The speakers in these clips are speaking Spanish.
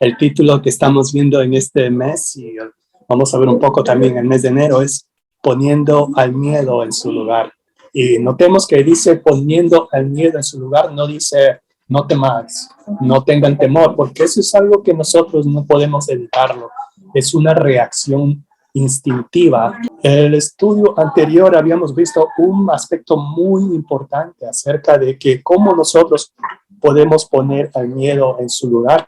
El título que estamos viendo en este mes, y vamos a ver un poco también el mes de enero, es Poniendo al miedo en su lugar. Y notemos que dice poniendo al miedo en su lugar, no dice no temáis, no tengan temor, porque eso es algo que nosotros no podemos evitarlo. Es una reacción instintiva. En el estudio anterior habíamos visto un aspecto muy importante acerca de que cómo nosotros podemos poner al miedo en su lugar.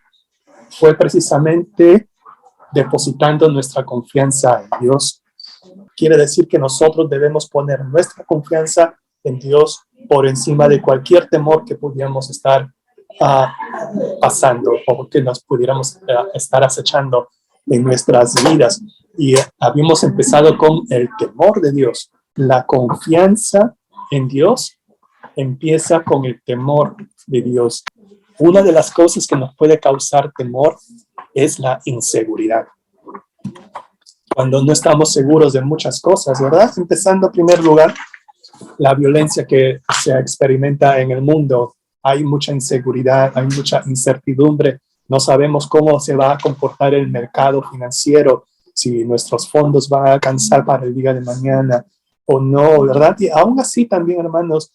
Fue precisamente depositando nuestra confianza en Dios. Quiere decir que nosotros debemos poner nuestra confianza en Dios por encima de cualquier temor que pudiéramos estar pasando o que nos pudiéramos estar acechando en nuestras vidas. Y habíamos empezado con el temor de Dios. La confianza en Dios empieza con el temor de Dios. Una de las cosas que nos puede causar temor es la inseguridad. Cuando no estamos seguros de muchas cosas, ¿verdad? Empezando en primer lugar, la violencia que se experimenta en el mundo. Hay mucha inseguridad, hay mucha incertidumbre. No sabemos cómo se va a comportar el mercado financiero, si nuestros fondos van a alcanzar para el día de mañana o no, ¿verdad? Y aún así también, hermanos,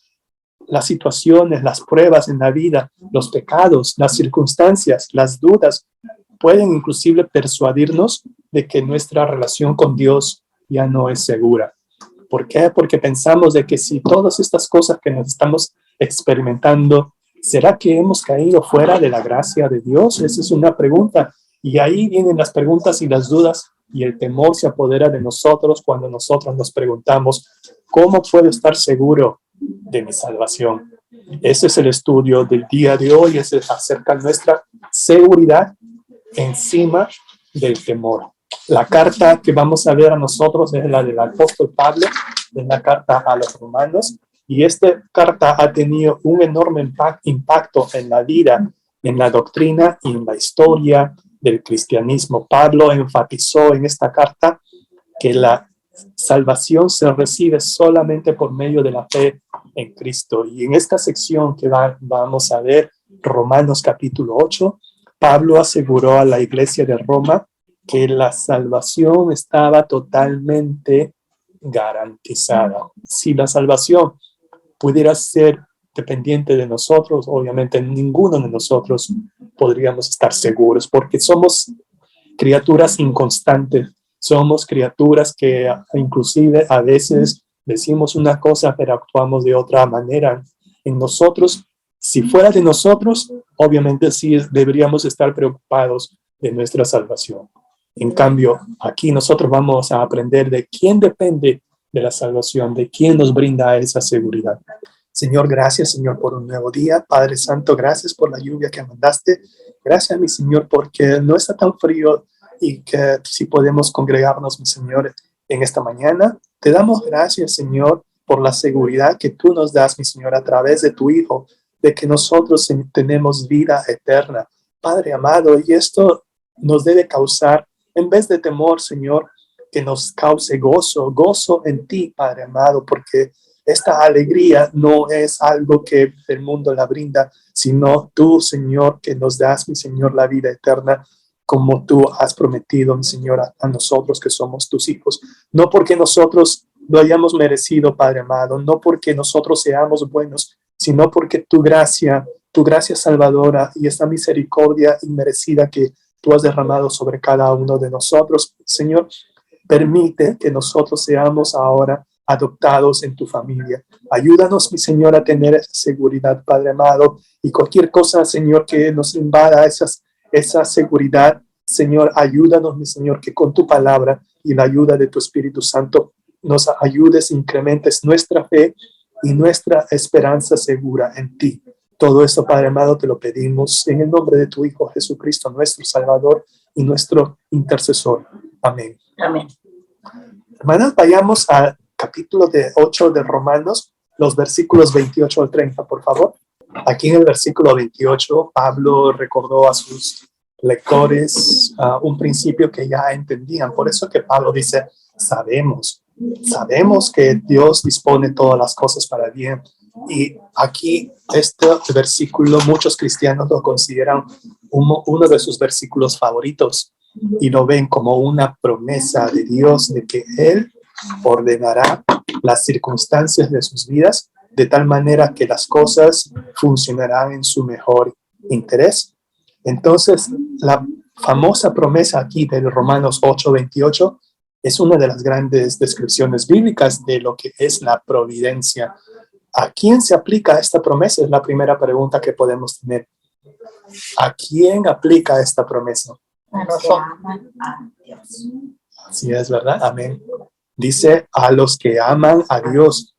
las situaciones, las pruebas en la vida, los pecados, las circunstancias, las dudas, pueden inclusive persuadirnos de que nuestra relación con Dios ya no es segura. ¿Por qué? Porque pensamos de que si todas estas cosas que nos estamos experimentando, ¿será que hemos caído fuera de la gracia de Dios? Esa es una pregunta. Y ahí vienen las preguntas y las dudas, y el temor se apodera de nosotros cuando nosotros nos preguntamos, ¿cómo puedo estar seguro de mi salvación? Ese es el estudio del día de hoy, es acerca de nuestra seguridad encima del temor. La carta que vamos a ver a nosotros es la del apóstol Pablo, es la carta a los romanos, y esta carta ha tenido un enorme impacto en la vida, en la doctrina y en la historia del cristianismo. Pablo enfatizó en esta carta que la salvación se recibe solamente por medio de la fe en Cristo. Y en esta sección que vamos a ver, Romanos capítulo 8, Pablo aseguró a la iglesia de Roma que la salvación estaba totalmente garantizada. Si la salvación pudiera ser dependiente de nosotros, obviamente ninguno de nosotros podríamos estar seguros, porque somos criaturas inconstantes, somos criaturas que inclusive a veces decimos una cosa pero actuamos de otra manera. En nosotros, si fuera de nosotros, obviamente sí deberíamos estar preocupados de nuestra salvación. En cambio, aquí nosotros vamos a aprender de quién depende de la salvación, de quién nos brinda esa seguridad. Señor, gracias, Señor, por un nuevo día. Padre Santo, gracias por la lluvia que mandaste. Gracias, mi Señor, porque no está tan frío y que si podemos congregarnos, mi Señor, en esta mañana. Te damos gracias, Señor, por la seguridad que tú nos das, mi Señor, a través de tu Hijo, de que nosotros tenemos vida eterna. Padre amado, y esto nos debe causar, en vez de temor, Señor, que nos cause gozo en ti, Padre amado, porque esta alegría no es algo que el mundo la brinda, sino tú, Señor, que nos das, mi Señor, la vida eterna, como tú has prometido, mi Señor, a nosotros que somos tus hijos. No porque nosotros lo hayamos merecido, Padre amado, no porque nosotros seamos buenos, sino porque tu gracia salvadora y esta misericordia inmerecida que tú has derramado sobre cada uno de nosotros, Señor, permite que nosotros seamos ahora adoptados en tu familia. Ayúdanos, mi Señor, a tener seguridad, Padre amado, y cualquier cosa, Señor, que nos invada esa seguridad, Señor, ayúdanos, mi Señor, que con tu palabra y la ayuda de tu Espíritu Santo nos ayudes, incrementes nuestra fe y nuestra esperanza segura en ti. Todo esto, Padre amado, te lo pedimos en el nombre de tu Hijo Jesucristo, nuestro Salvador y nuestro intercesor. Amén. Amén. Hermanas, vayamos al capítulo 8 de Romanos, los versículos 28 al 30, por favor. Aquí en el versículo 28, Pablo recordó a sus lectores un principio que ya entendían. Por eso que Pablo dice, sabemos que Dios dispone todas las cosas para bien. Y aquí este versículo muchos cristianos lo consideran uno de sus versículos favoritos y lo ven como una promesa de Dios de que Él ordenará las circunstancias de sus vidas de tal manera que las cosas funcionarán en su mejor interés. Entonces, la famosa promesa aquí de Romanos 8:28 es una de las grandes descripciones bíblicas de lo que es la providencia. ¿A quién se aplica esta promesa? Es la primera pregunta que podemos tener. ¿A quién aplica esta promesa? A los que aman a Dios. Así es, ¿verdad? Amén. Dice a los que aman a Dios.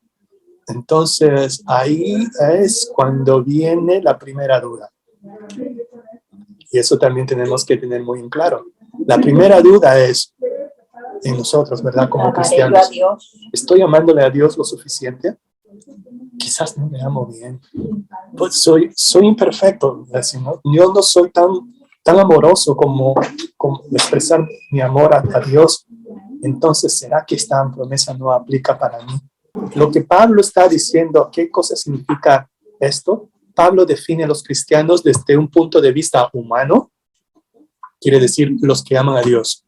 Entonces, ahí es cuando viene la primera duda. Y eso también tenemos que tener muy en claro. La primera duda es en nosotros, ¿verdad? Como cristianos. ¿Estoy amándole a Dios lo suficiente? Quizás no me amo bien. Pues soy imperfecto. ¿No? Yo no soy tan amoroso como expresar mi amor a Dios. Entonces, ¿será que esta promesa no aplica para mí? Lo que Pablo está diciendo, ¿qué cosa significa esto? Pablo define a los cristianos desde un punto de vista humano, quiere decir los que aman a Dios.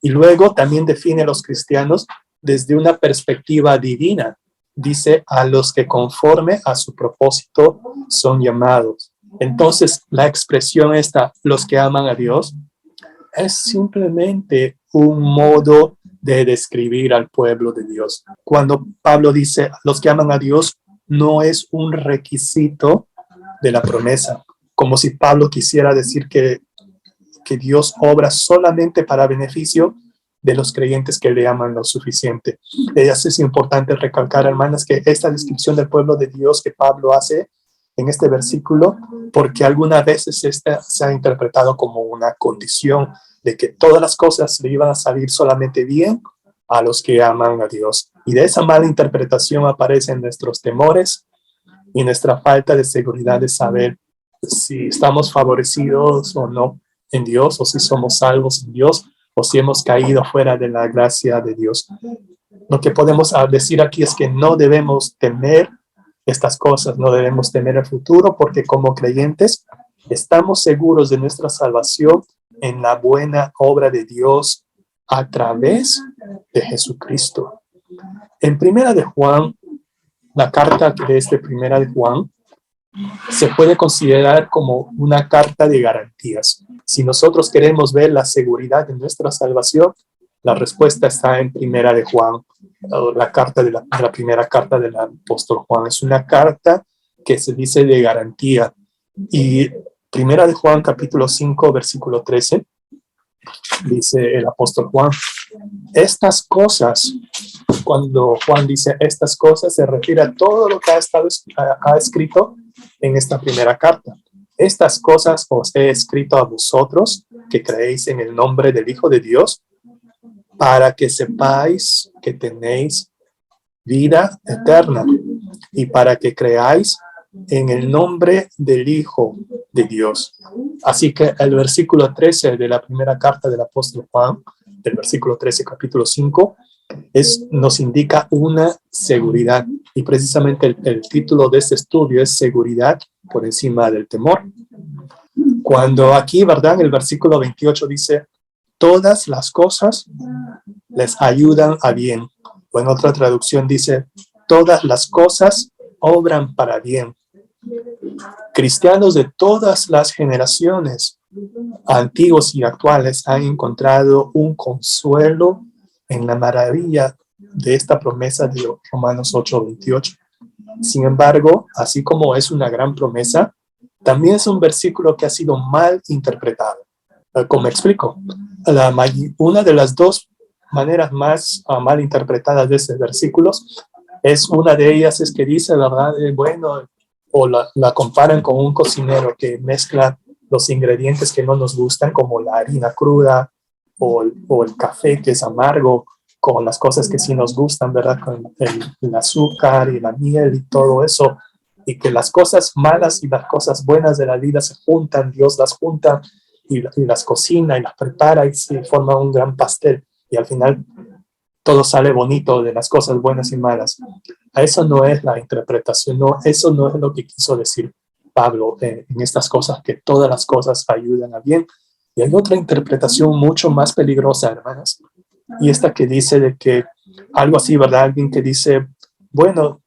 Y luego también define a los cristianos desde una perspectiva divina. Dice a los que conforme a su propósito son llamados. Entonces, la expresión esta, los que aman a Dios, es simplemente un modo de describir al pueblo de Dios. Cuando Pablo dice los que aman a Dios, no es un requisito de la promesa, como si Pablo quisiera decir que Dios obra solamente para beneficio de los creyentes que le aman lo suficiente. Es importante recalcar, hermanas, que esta descripción del pueblo de Dios que Pablo hace en este versículo, porque algunas veces esta se ha interpretado como una condición de que todas las cosas le iban a salir solamente bien a los que aman a Dios. Y de esa mala interpretación aparecen nuestros temores y nuestra falta de seguridad de saber si estamos favorecidos o no en Dios, o si somos salvos en Dios, o si hemos caído fuera de la gracia de Dios. Lo que podemos decir aquí es que no debemos temer estas cosas, no debemos temer el futuro, porque como creyentes estamos seguros de nuestra salvación en la buena obra de Dios a través de Jesucristo. En Primera de Juan, la carta de Primera de Juan se puede considerar como una carta de garantías. Si nosotros queremos ver la seguridad de nuestra salvación, la respuesta está en Primera de Juan, la carta de la primera carta del apóstol Juan. Es una carta que se dice de garantía. Y Primera de Juan, capítulo 5, versículo 13, dice el apóstol Juan, estas cosas, cuando Juan dice estas cosas, se refiere a todo lo que ha escrito en esta primera carta. Estas cosas os he escrito a vosotros que creéis en el nombre del Hijo de Dios, para que sepáis que tenéis vida eterna y para que creáis en el nombre del Hijo de Dios. Así que el versículo 13 de la primera carta del apóstol Juan, del versículo 13, capítulo 5, nos indica una seguridad. Y precisamente el título de este estudio es Seguridad por encima del temor. Cuando aquí, ¿verdad? El versículo 28 dice, todas las cosas les ayudan a bien. O en otra traducción dice, todas las cosas obran para bien. Cristianos de todas las generaciones, antiguos y actuales, han encontrado un consuelo en la maravilla de esta promesa de Romanos 8:28. Sin embargo, así como es una gran promesa, también es un versículo que ha sido mal interpretado. Como explico, una de las dos maneras más mal interpretadas de estos versículos una de ellas es que dice, ¿verdad? O la comparan con un cocinero que mezcla los ingredientes que no nos gustan, como la harina cruda o el café que es amargo, con las cosas que sí nos gustan, ¿verdad? Con el azúcar y la miel y todo eso, y que las cosas malas y las cosas buenas de la vida se juntan, Dios las junta y las cocina y las prepara y se forma un gran pastel. Y al final todo sale bonito de las cosas buenas y malas. A eso no es la interpretación, no, eso no es lo que quiso decir Pablo en estas cosas, que todas las cosas ayudan a bien. Y hay otra interpretación mucho más peligrosa, hermanas, y esta que dice de que algo así, ¿verdad? Alguien que dice, bueno,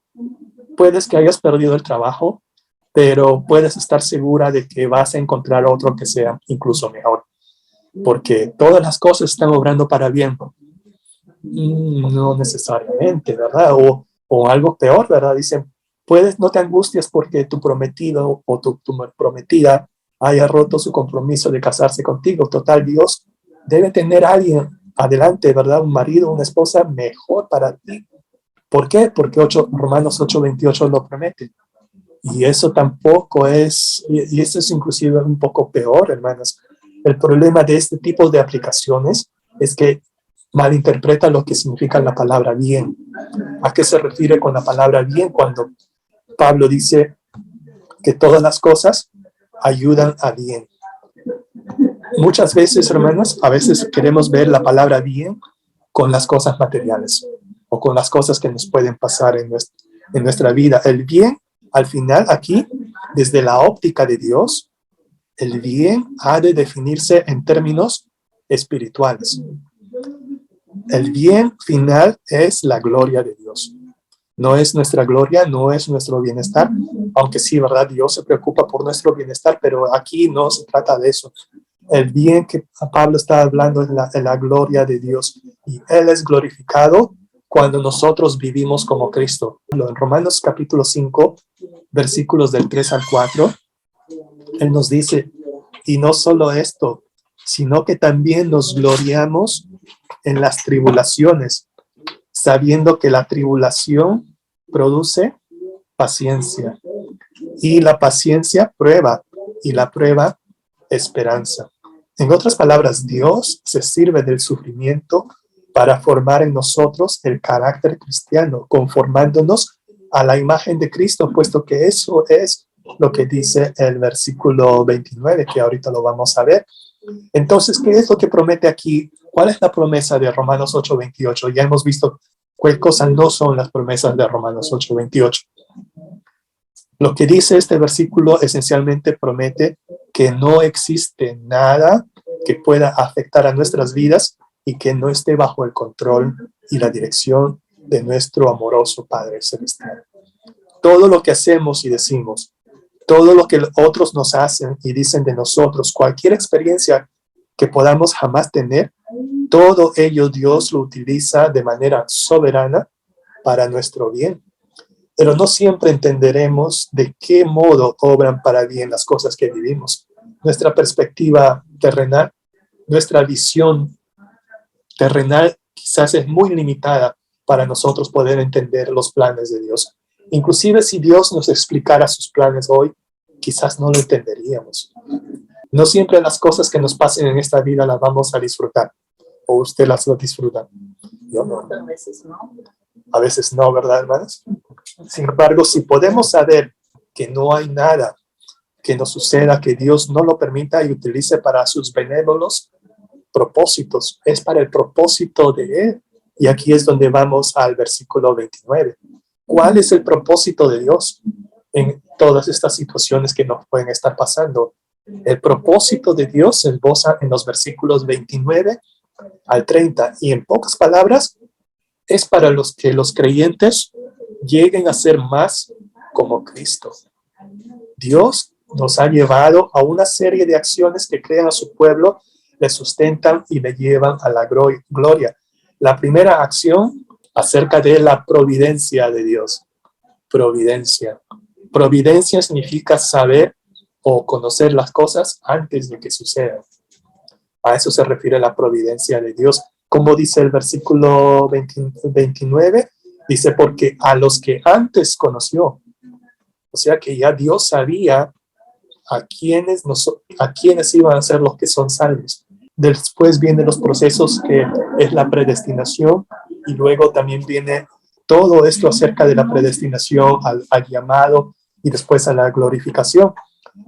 puedes que hayas perdido el trabajo, pero puedes estar segura de que vas a encontrar otro que sea incluso mejor, porque todas las cosas están obrando para bien. No necesariamente, ¿verdad? O algo peor, ¿verdad? Dicen, no te angusties porque tu prometido o tu prometida haya roto su compromiso de casarse contigo. Total, Dios debe tener a alguien adelante, ¿verdad? Un marido, una esposa mejor para ti. ¿Por qué? Porque Romanos 8:28 lo promete. Y eso tampoco es, y eso es inclusive un poco peor, hermanos. El problema de este tipo de aplicaciones es que malinterpreta lo que significa la palabra bien. ¿A qué se refiere con la palabra bien cuando Pablo dice que todas las cosas ayudan a bien? Muchas veces, hermanos, a veces queremos ver la palabra bien con las cosas materiales o con las cosas que nos pueden pasar en nuestra vida. El bien, al final, aquí, desde la óptica de Dios, el bien ha de definirse en términos espirituales. El bien final es la gloria de Dios. No es nuestra gloria, no es nuestro bienestar, aunque sí, ¿verdad? Dios se preocupa por nuestro bienestar, pero aquí no se trata de eso. El bien que Pablo está hablando es la gloria de Dios, y Él es glorificado cuando nosotros vivimos como Cristo. En Romanos capítulo 5, versículos del 3 al 4, Él nos dice, y no solo esto, sino que también nos gloriamos en las tribulaciones, sabiendo que la tribulación produce paciencia, y la paciencia prueba, y la prueba esperanza. En otras palabras, Dios se sirve del sufrimiento para formar en nosotros el carácter cristiano, conformándonos a la imagen de Cristo, puesto que eso es lo que dice el versículo 29, que ahorita lo vamos a ver. Entonces, ¿qué es lo que promete aquí? ¿Cuál es la promesa de Romanos 8:28? Ya hemos visto cuál cosa no son las promesas de Romanos 8:28. Lo que dice este versículo esencialmente promete que no existe nada que pueda afectar a nuestras vidas y que no esté bajo el control y la dirección de nuestro amoroso Padre Celestial. Todo lo que hacemos y decimos, todo lo que otros nos hacen y dicen de nosotros, cualquier experiencia que podamos jamás tener, todo ello Dios lo utiliza de manera soberana para nuestro bien. Pero no siempre entenderemos de qué modo obran para bien las cosas que vivimos. Nuestra perspectiva terrenal, nuestra visión terrenal quizás es muy limitada para nosotros poder entender los planes de Dios. Inclusive si Dios nos explicara sus planes hoy, quizás no lo entenderíamos. No siempre las cosas que nos pasen en esta vida las vamos a disfrutar. ¿O usted las disfruta? Yo no. A veces no. A veces no, ¿verdad, hermanos? Sin embargo, si podemos saber que no hay nada que nos suceda, que Dios no lo permita y utilice para sus benévolos propósitos, es para el propósito de Él. Y aquí es donde vamos al versículo 29. ¿Cuál es el propósito de Dios en todas estas situaciones que nos pueden estar pasando? El propósito de Dios se esboza en los versículos 29 al 30, y en pocas palabras, es para los que los creyentes lleguen a ser más como Cristo. Dios nos ha llevado a una serie de acciones que crean a su pueblo, le sustentan y le llevan a la gloria. La primera acción acerca de la providencia de Dios. Providencia. Providencia significa saber o conocer las cosas antes de que sucedan. A eso se refiere la providencia de Dios. Como dice el versículo 29, dice, porque a los que antes conoció, o sea que ya Dios sabía a quienes iban a ser los que son salvos. Después vienen los procesos que es la predestinación, y luego también viene todo esto acerca de la predestinación al llamado y después a la glorificación.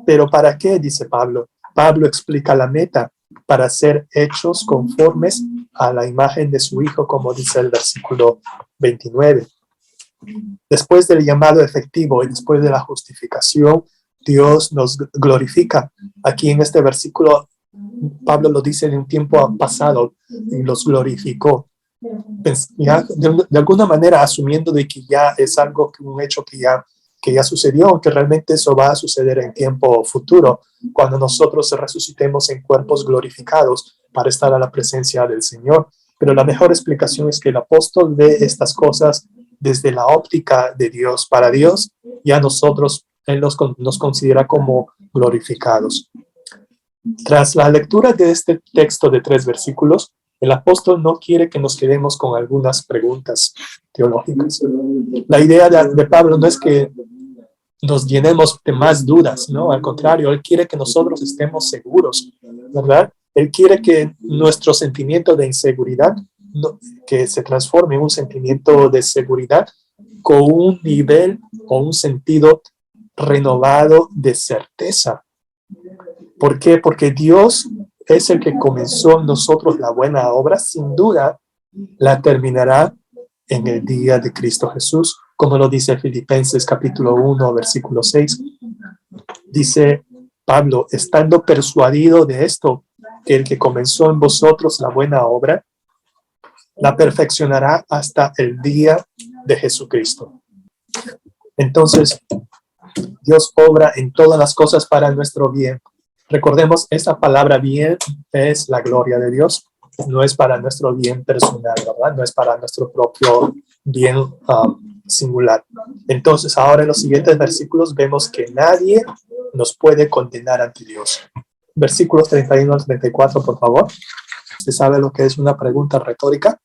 Pero ¿para qué? Dice Pablo. Pablo explica la meta: para ser hechos conformes a la imagen de su Hijo, como dice el versículo 29. Después del llamado efectivo y después de la justificación, Dios nos glorifica. Aquí en este versículo, Pablo lo dice en un tiempo pasado y los glorificó. Ya, de alguna manera asumiendo de que ya es algo, un hecho que ya sucedió, que realmente eso va a suceder en tiempo futuro, cuando nosotros resucitemos en cuerpos glorificados para estar a la presencia del Señor. Pero la mejor explicación es que el apóstol ve estas cosas desde la óptica de Dios. Para Dios, ya nosotros, Él nos considera como glorificados. Tras la lectura de este texto de 3 versículos, el apóstol no quiere que nos quedemos con algunas preguntas teológicas. La idea de Pablo no es que nos llenemos de más dudas, ¿no? Al contrario, él quiere que nosotros estemos seguros, ¿verdad? Él quiere que nuestro sentimiento de inseguridad, que se transforme en un sentimiento de seguridad con un nivel o un sentido renovado de certeza. ¿Por qué? Porque Dios es el que comenzó en nosotros la buena obra, sin duda la terminará en el día de Cristo Jesús, como lo dice Filipenses capítulo 1, versículo 6. Dice Pablo, estando persuadido de esto, que el que comenzó en vosotros la buena obra, la perfeccionará hasta el día de Jesucristo. Entonces, Dios obra en todas las cosas para nuestro bien. Recordemos, esa palabra bien es la gloria de Dios. No es para nuestro bien personal, ¿verdad? No es para nuestro propio bien singular. Entonces, ahora en los siguientes versículos vemos que nadie nos puede condenar ante Dios. Versículos 31 al 34, por favor. ¿Se sabe lo que es una pregunta retórica?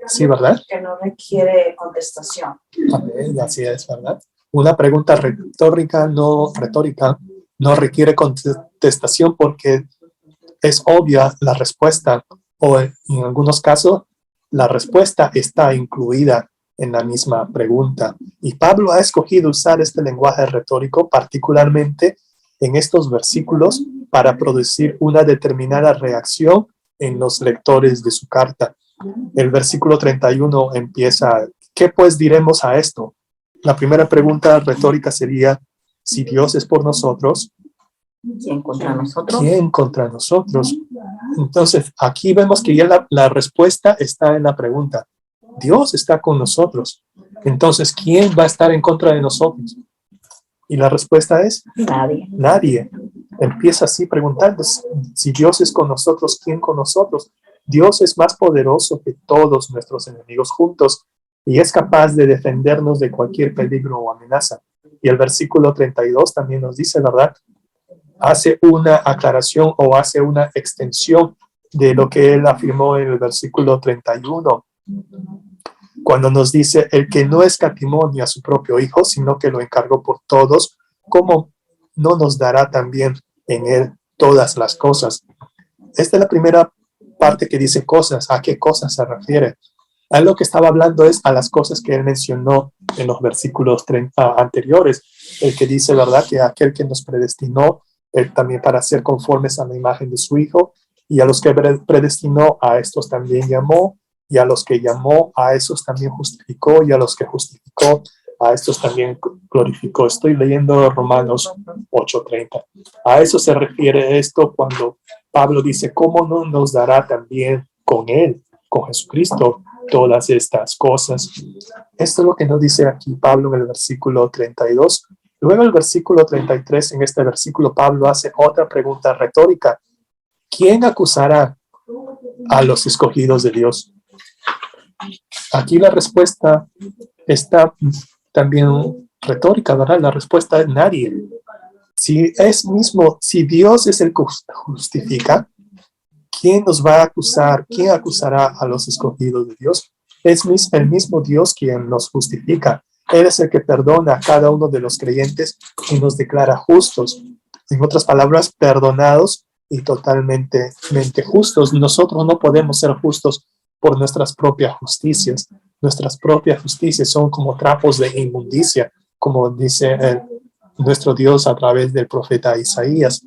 Sí, ¿verdad? Que no requiere contestación. Amén, así es, ¿verdad? Una pregunta retórica no requiere contestación porque es obvia la respuesta, o en algunos casos la respuesta está incluida en la misma pregunta. Y Pablo ha escogido usar este lenguaje retórico particularmente en estos versículos para producir una determinada reacción en los lectores de su carta. El versículo 31 empieza, ¿qué pues diremos a esto? La primera pregunta retórica sería, si Dios es por nosotros, ¿Quién contra nosotros? ¿quién contra nosotros? Entonces, aquí vemos que ya la respuesta está en la pregunta. Dios está con nosotros. Entonces, ¿quién va a estar en contra de nosotros? Y la respuesta es Nadie. nadie. Empieza así preguntando, si Dios es con nosotros, ¿quién con nosotros? Dios es más poderoso que todos nuestros enemigos juntos y es capaz de defendernos de cualquier peligro o amenaza. Y el versículo 32 también nos dice, ¿verdad? Hace una aclaración o hace una extensión de lo que él afirmó en el versículo 31, cuando nos dice, el que no escatimó ni a su propio Hijo, sino que lo encargó por todos, ¿cómo no nos dará también en él todas las cosas? Esta es la primera parte que dice cosas. ¿A qué cosas se refiere? A lo que estaba hablando es a las cosas que él mencionó en los versículos anteriores, el que dice, ¿verdad?, que aquel que nos predestinó también para ser conformes a la imagen de su Hijo, y a los que predestinó, a estos también llamó, y a los que llamó, a esos también justificó, y a los que justificó, a estos también glorificó. Estoy leyendo Romanos 8:30. A eso se refiere esto cuando Pablo dice, ¿cómo no nos dará también con él, con Jesucristo, todas estas cosas? Esto es lo que nos dice aquí Pablo en el versículo 32. Luego el versículo 33, en este versículo Pablo hace otra pregunta retórica. ¿Quién acusará a los escogidos de Dios? Aquí la respuesta está también retórica, ¿verdad? La respuesta es nadie. Si Dios es el que justifica, ¿quién nos va a acusar? ¿Quién acusará a los escogidos de Dios? Es el mismo Dios quien nos justifica. Él es el que perdona a cada uno de los creyentes y nos declara justos. En otras palabras, perdonados y totalmente justos. Nosotros no podemos ser justos por nuestras propias justicias. Nuestras propias justicias son como trapos de inmundicia, como dice nuestro Dios a través del profeta Isaías.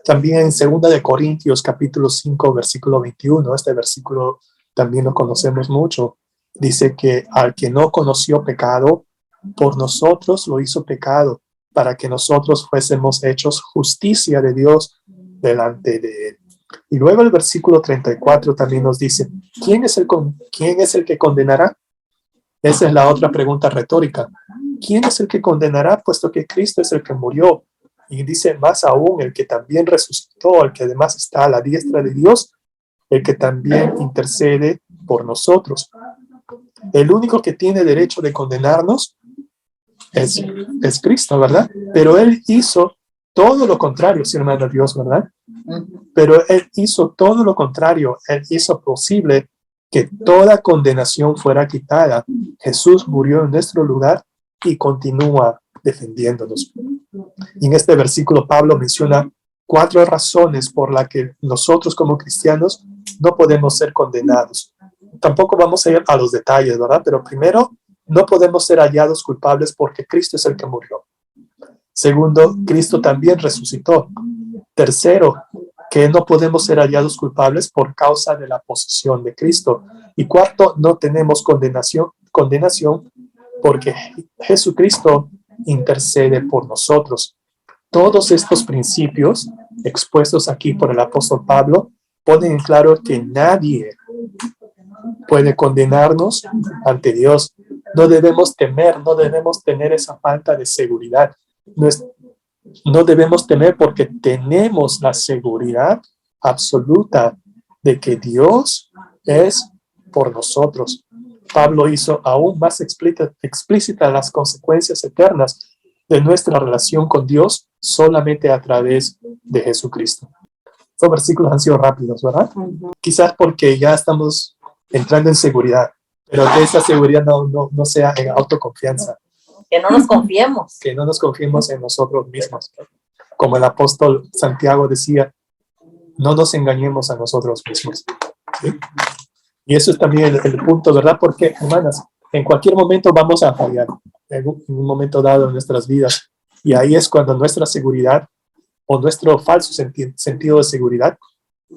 También en 2 de Corintios, capítulo 5, versículo 21, este versículo también lo conocemos mucho. Dice que al que no conoció pecado, por nosotros lo hizo pecado, para que nosotros fuésemos hechos justicia de Dios delante de él. Y luego el versículo 34 también nos dice, ¿quién es el que condenará? Esa es la otra pregunta retórica. ¿Quién es el que condenará, puesto que Cristo es el que murió? Y dice más aún, el que también resucitó, el que además está a la diestra de Dios, el que también intercede por nosotros. El único que tiene derecho de condenarnos es Cristo, ¿verdad? Pero Él hizo todo lo contrario, si hermano Dios, ¿verdad? Pero Él hizo todo lo contrario. Él hizo posible que toda condenación fuera quitada. Jesús murió en nuestro lugar y continúa defendiéndonos. Y en este versículo Pablo menciona 4 razones por las que nosotros como cristianos no podemos ser condenados. Tampoco vamos a ir a los detalles, ¿verdad? Pero primero, no podemos ser hallados culpables porque Cristo es el que murió. Segundo, Cristo también resucitó. Tercero, que no podemos ser hallados culpables por causa de la posesión de Cristo. Y cuarto, no tenemos condenación porque Jesucristo intercede por nosotros. Todos estos principios expuestos aquí por el apóstol Pablo ponen en claro que nadie puede condenarnos ante Dios. No debemos temer, no debemos tener esa falta de seguridad. No debemos temer porque tenemos la seguridad absoluta de que Dios es por nosotros. Pablo hizo aún más explícitas las consecuencias eternas de nuestra relación con Dios solamente a través de Jesucristo. Estos versículos han sido rápidos, ¿verdad? Quizás porque ya estamos entrando en seguridad, pero que esa seguridad no sea en autoconfianza. Que no nos confiemos. Que no nos confiemos en nosotros mismos. Como el apóstol Santiago decía, no nos engañemos a nosotros mismos. ¿Sí? Y eso es también el punto, ¿verdad? Porque, hermanas, en cualquier momento vamos a fallar, en un momento dado en nuestras vidas. Y ahí es cuando nuestra seguridad o nuestro falso sentido de seguridad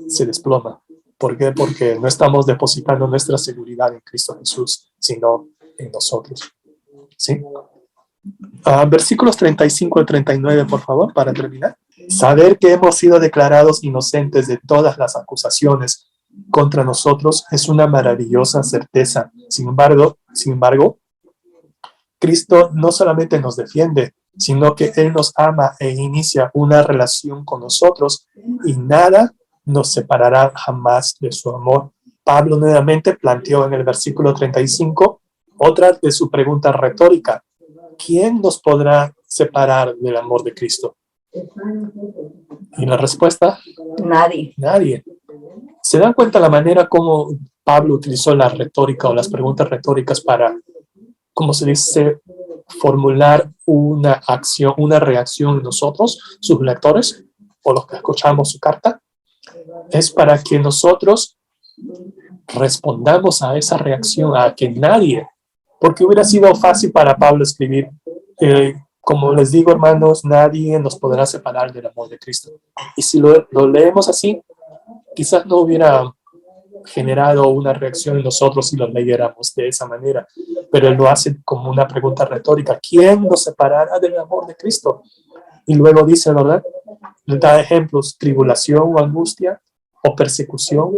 se desploma. ¿Por qué? Porque no estamos depositando nuestra seguridad en Cristo Jesús, sino en nosotros. ¿Sí? Versículos 35 al 39, por favor, para terminar. Saber que hemos sido declarados inocentes de todas las acusaciones contra nosotros es una maravillosa certeza. Sin embargo, Cristo no solamente nos defiende, sino que Él nos ama e inicia una relación con nosotros y nada nos separará jamás de su amor. Pablo nuevamente planteó en el versículo 35 otra de su pregunta retórica. ¿Quién nos podrá separar del amor de Cristo? Y la respuesta, Nadie. nadie. ¿Se dan cuenta la manera como Pablo utilizó la retórica o las preguntas retóricas para, como se dice, formular una acción, una reacción en nosotros, sus lectores, o los que escuchamos su carta? Es para que nosotros respondamos a esa reacción, a que nadie, porque hubiera sido fácil para Pablo escribir, como les digo, hermanos, nadie nos podrá separar del amor de Cristo. Y si lo leemos así, quizás no hubiera generado una reacción en nosotros si lo leyéramos de esa manera, pero él lo hace como una pregunta retórica. ¿Quién nos separará del amor de Cristo? Y luego dice, ¿verdad? Le da ejemplos: tribulación o angustia, o persecución,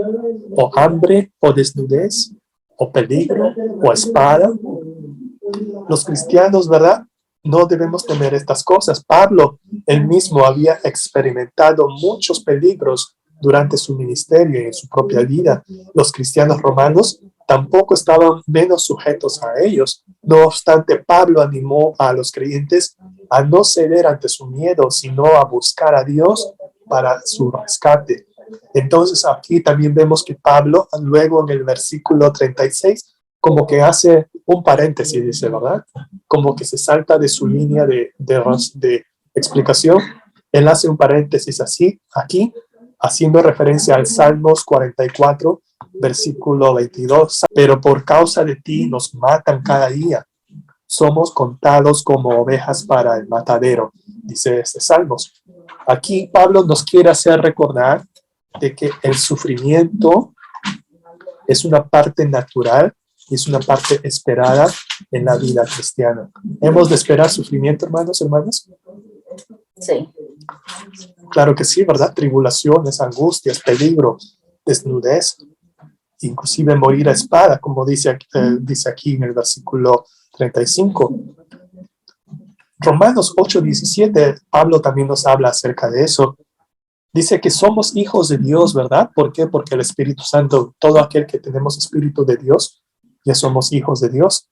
o hambre, o desnudez, o peligro, o espada. Los cristianos, ¿verdad? No debemos temer estas cosas. Pablo, él mismo, había experimentado muchos peligros durante su ministerio y en su propia vida. Los cristianos romanos tampoco estaban menos sujetos a ellos. No obstante, Pablo animó a los creyentes a no ceder ante su miedo, sino a buscar a Dios para su rescate. Entonces aquí también vemos que Pablo, luego en el versículo 36, como que hace un paréntesis, dice, ¿verdad? Como que se salta de su línea de explicación. Él hace un paréntesis así, aquí, haciendo referencia al Salmos 44, versículo 22. Pero por causa de ti nos matan cada día. Somos contados como ovejas para el matadero, dice este Salmos. Aquí Pablo nos quiere hacer recordar de que el sufrimiento es una parte natural y es una parte esperada en la vida cristiana. ¿Hemos de esperar sufrimiento, hermanos, hermanas? Sí. Claro que sí, ¿verdad? Tribulaciones, angustias, peligro, desnudez, inclusive morir a espada, como dice aquí en el versículo 35. Romanos 8:17, Pablo también nos habla acerca de eso. Dice que somos hijos de Dios, ¿verdad? ¿Por qué? Porque el Espíritu Santo, todo aquel que tenemos Espíritu de Dios, ya somos hijos de Dios.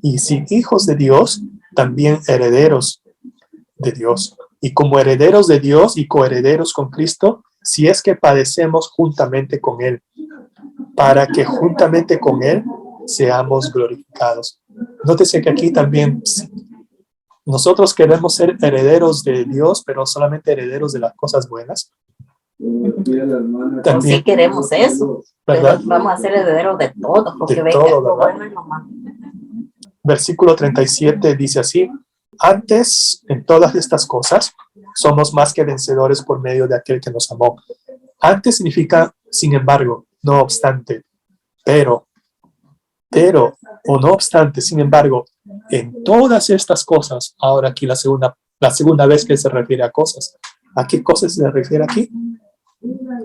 Y si hijos de Dios, también herederos de Dios. Y como herederos de Dios y coherederos con Cristo, si es que padecemos juntamente con Él, para que juntamente con Él seamos glorificados. Nótese que aquí también nosotros queremos ser herederos de Dios, pero solamente herederos de las cosas buenas. También sí queremos eso, ¿verdad? Pero vamos a ser herederos de todo, porque De venga todo, lo ¿verdad? bueno y lo malo. Versículo 37 dice así: antes, en todas estas cosas, somos más que vencedores por medio de aquel que nos amó. Antes significa, sin embargo, no obstante, pero, o no obstante, sin embargo, en todas estas cosas, ahora aquí la segunda vez que se refiere a cosas. ¿A qué cosas se refiere aquí?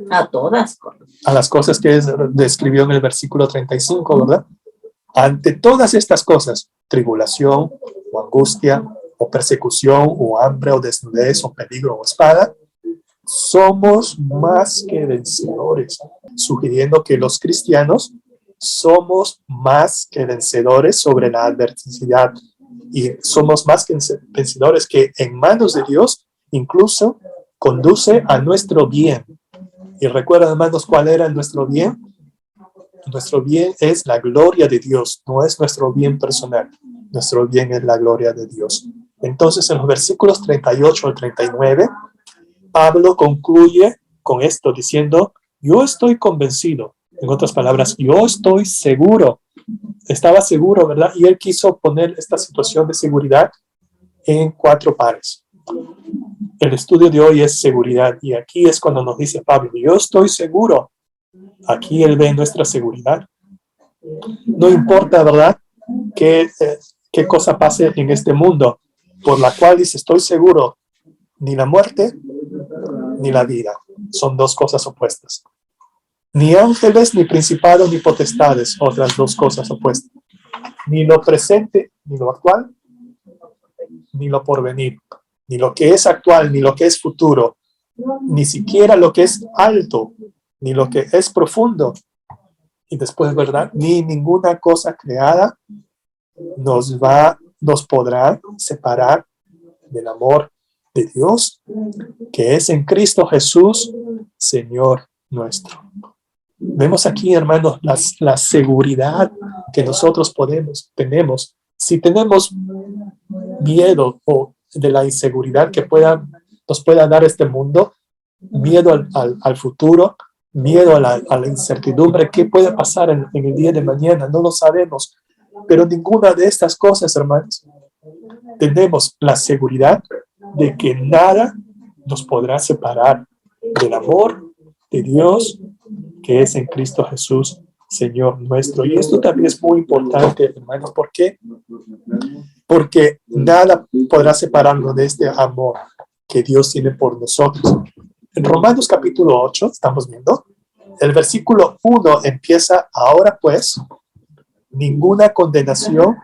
A todas. A las cosas que describió en el versículo 35, ¿verdad? Ante todas estas cosas, tribulación o angustia o persecución o hambre o desnudez o peligro o espada, somos más que vencedores, sugiriendo que los cristianos somos más que vencedores sobre la adversidad y somos más que vencedores que en manos de Dios incluso conduce a nuestro bien. Y recuerden, hermanos, ¿cuál era nuestro bien? Nuestro bien es la gloria de Dios, no es nuestro bien personal. Nuestro bien es la gloria de Dios. Entonces, en los versículos 38 al 39, Pablo concluye con esto diciendo: yo estoy convencido. En otras palabras, yo estoy seguro. Estaba seguro, ¿verdad? Y él quiso poner esta situación de seguridad en 4 pares. El estudio de hoy es seguridad, y aquí es cuando nos dice Pablo: yo estoy seguro. Aquí él ve nuestra seguridad. No importa, ¿verdad?, qué cosa pase en este mundo, por la cual dice: estoy seguro, ni la muerte ni la vida. Son 2 cosas opuestas. Ni ángeles, ni principados, ni potestades, otras 2 cosas opuestas. Ni lo presente, ni lo actual, ni lo porvenir. Ni lo que es actual, ni lo que es futuro. Ni siquiera lo que es alto, ni lo que es profundo. Y después, ¿verdad?, ni ninguna cosa creada nos podrá separar del amor de Dios, que es en Cristo Jesús, Señor nuestro. Vemos aquí, hermanos, la seguridad que nosotros tenemos. Si tenemos miedo o de la inseguridad que nos pueda dar este mundo, miedo al futuro, miedo a la incertidumbre, ¿qué puede pasar en el día de mañana? No lo sabemos. Pero ninguna de estas cosas, hermanos, tenemos la seguridad de que nada nos podrá separar del amor de Dios que es en Cristo Jesús, Señor nuestro. Y esto también es muy importante, hermanos. ¿Por qué? Porque nada podrá separarnos de este amor que Dios tiene por nosotros. En Romanos capítulo 8, estamos viendo, el versículo 1 empieza: ahora pues, ninguna condenación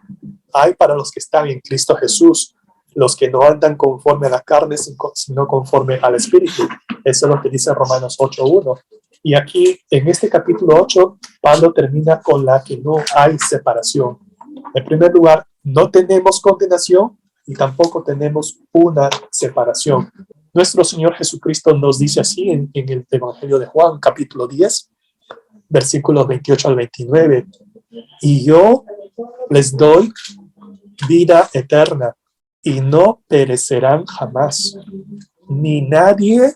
hay para los que están en Cristo Jesús, los que no andan conforme a la carne, sino conforme al Espíritu. Eso es lo que dice Romanos 8:1. Y aquí, en este capítulo 8, Pablo termina con la que no hay separación. En primer lugar, no tenemos condenación y tampoco tenemos una separación. Nuestro Señor Jesucristo nos dice así en el Evangelio de Juan, capítulo 10, versículos 28 al 29. Y yo les doy vida eterna y no perecerán jamás, ni nadie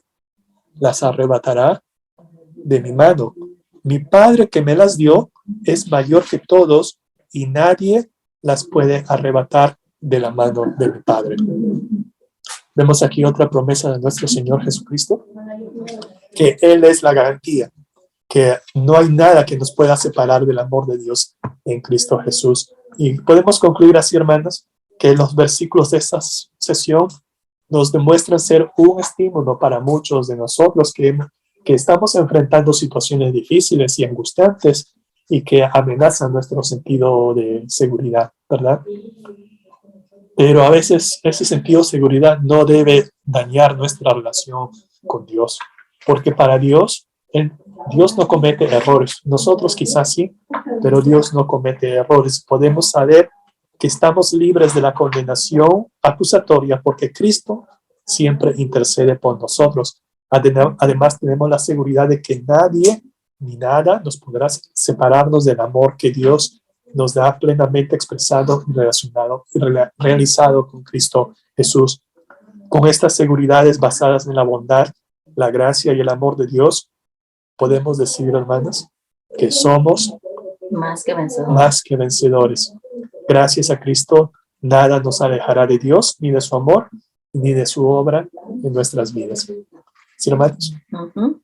las arrebatará de mi mano. Mi Padre que me las dio es mayor que todos y nadie las puede arrebatar de la mano de mi Padre. Vemos aquí otra promesa de nuestro Señor Jesucristo, que Él es la garantía, que no hay nada que nos pueda separar del amor de Dios en Cristo Jesús. Y podemos concluir así, hermanos, que los versículos de esta sesión nos demuestran ser un estímulo para muchos de nosotros que estamos enfrentando situaciones difíciles y angustiantes y que amenazan nuestro sentido de seguridad, ¿verdad? Pero a veces ese sentido de seguridad no debe dañar nuestra relación con Dios, porque para Dios, Dios no comete errores. Nosotros quizás sí, pero Dios no comete errores. Podemos saber que estamos libres de la condenación acusatoria porque Cristo siempre intercede por nosotros. Además, tenemos la seguridad de que nadie ni nada nos podrá separarnos del amor que Dios nos da plenamente expresado y relacionado y realizado con Cristo Jesús. Con estas seguridades basadas en la bondad, la gracia y el amor de Dios, podemos decir, hermanos, que somos Más que vencedores. más que vencedores. Gracias a Cristo, nada nos alejará de Dios, ni de su amor, ni de su obra en nuestras vidas. ¿Sí, hermanos? Ujú.